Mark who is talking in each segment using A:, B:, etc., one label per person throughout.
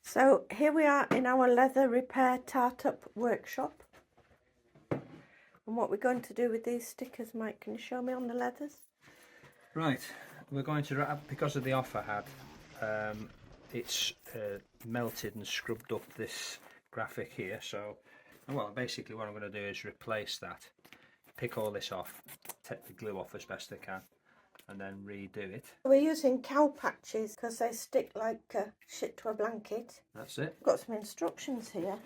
A: So here we are in our leather repair tart-up workshop. And what we're going to do with these stickers, Mike, can you show me on the leathers?
B: Right, we're going to, because of the offer had, it's melted and scrubbed up this graphic here, so, well, basically what I'm going to do is replace that, pick all this off, take the glue off as best I can, and then redo it.
A: We're using cow patches because they stick like shit to a blanket.
B: That's it.
A: Got some instructions here.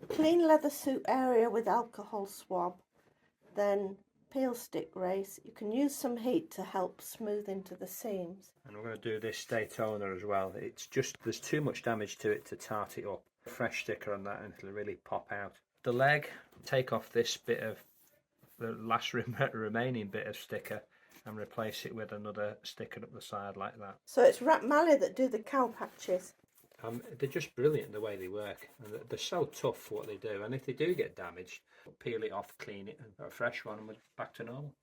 A: Clean leather suit area with alcohol swab, then peel stick race. You can use some heat to help smooth into the seams.
B: And we're going to do this Daytona as well. It's just, there's too much damage to it to tart it up. A fresh sticker on that and it'll really pop out. The leg, take off this bit of, the last remaining bit of sticker, and replace it with another sticker up the side like that.
A: So it's RatMally that do the cow patches.
B: They're just brilliant the way they work, and they're so tough for what they do, and if they do get damaged, peel it off, clean it, and put a fresh one and we're back to normal.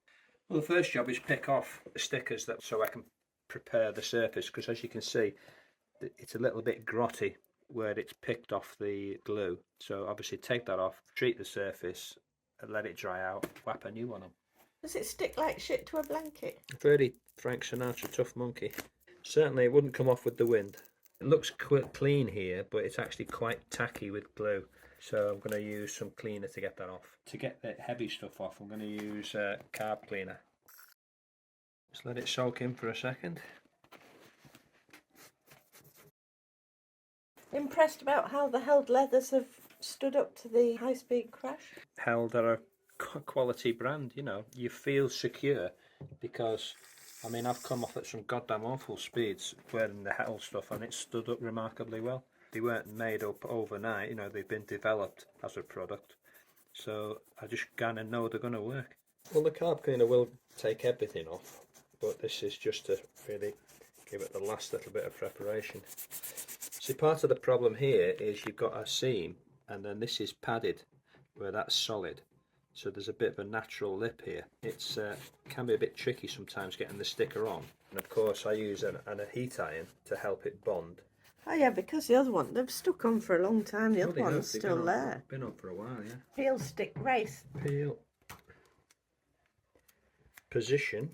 B: Well, the first job is pick off the stickers so I can prepare the surface, because as you can see it's a little bit grotty where it's picked off the glue, so obviously take that off, treat the surface and let it dry out, whap a new one on.
A: Does it stick like shit to a blanket?
B: Very Frank Sinatra tough monkey. Certainly it wouldn't come off with the wind. It looks clean here, but it's actually quite tacky with glue, so I'm going to use some cleaner to get that off. To get the heavy stuff off, I'm going to use carb cleaner. Just let it soak in for a second.
A: Impressed about how the held leathers have stood up to the high-speed crash?
B: Held are a quality brand, you know. You feel secure because, I mean, I've come off at some goddamn awful speeds wearing the Held stuff and it stood up remarkably well. They weren't made up overnight, you know, they've been developed as a product. So I just kind of know they're going to work. Well, the carb cleaner will take everything off, but this is just to really give it the last little bit of preparation. See, part of the problem here is you've got a seam and then this is padded where that's solid. So there's a bit of a natural lip here. It's can be a bit tricky sometimes getting the sticker on. And of course I use a heat iron to help it bond.
A: Oh yeah, because the other one, they've stuck on for a long time. The other one's still there.
B: Been on for a while, yeah.
A: Peel stick race.
B: Peel. Position.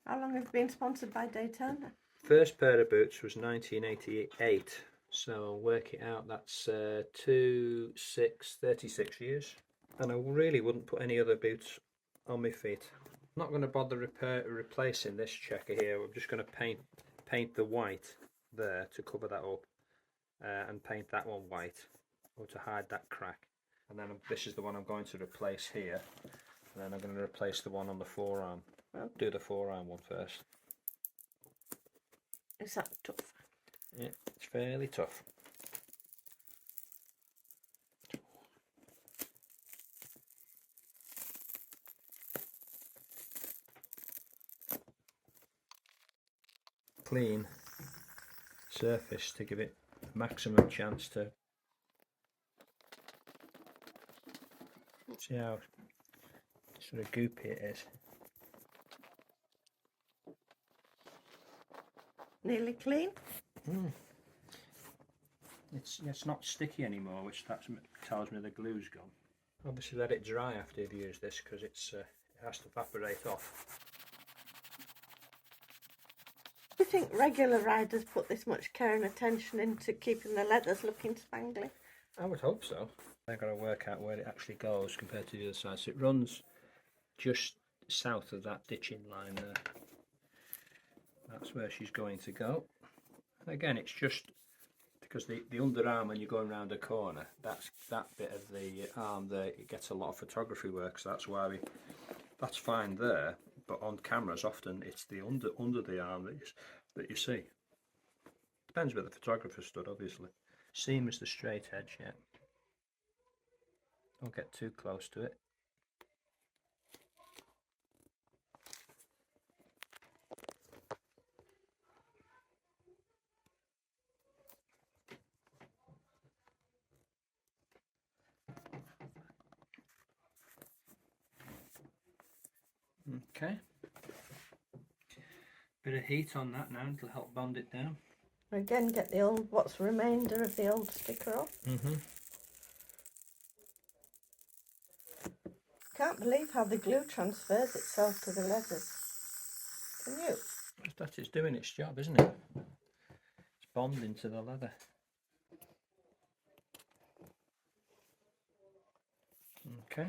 A: How long have you been sponsored by Daytona?
B: First pair of boots was 1988, so I'll work it out, that's 36 years. And I really wouldn't put any other boots on my feet. I'm not going to bother replacing this checker here. I'm just going to paint the white there to cover that up, and paint that one white, or to hide that crack. And then this is the one I'm going to replace here, and then I'm going to replace the one on the forearm. I'll do the forearm one first.
A: Is that tough?
B: Yeah, it's fairly tough. Clean surface to give it maximum chance to see how sort of goopy it is.
A: Nearly clean?
B: It's not sticky anymore, which tells me the glue's gone. Obviously let it dry after you've used this, because it has to evaporate off.
A: Do you think regular riders put this much care and attention into keeping the leathers looking spangly?
B: I would hope so. I've got to work out where it actually goes compared to the other side. So it runs just south of that ditching line there. That's where she's going to go. And again, it's just because the underarm, when you're going around a corner, that bit of the arm there, it gets a lot of photography work, so that's why that's fine there, but on cameras often it's the under the arm that you see. Depends where the photographer stood, obviously. Seam is the straight edge, yeah. Don't get too close to it. Okay. Bit of heat on that now, it'll help bond it down.
A: Again, get the old, what's remainder of the old sticker off. Can't believe how the glue transfers itself to the leathers. Can you?
B: Just that it's doing its job, isn't it? It's bonding to the leather. Okay.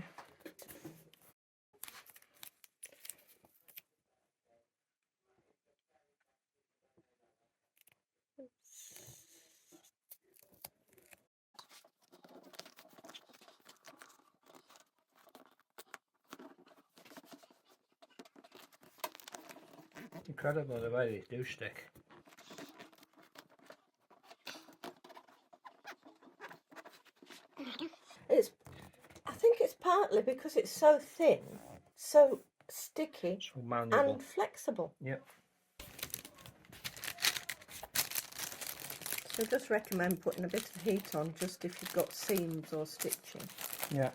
B: Incredible the way they do stick.
A: I think it's partly because it's so thin, so sticky,
B: So malleable.
A: and flexible.
B: Yep.
A: So just recommend putting a bit of heat on just if you've got seams or stitching.
B: Yeah.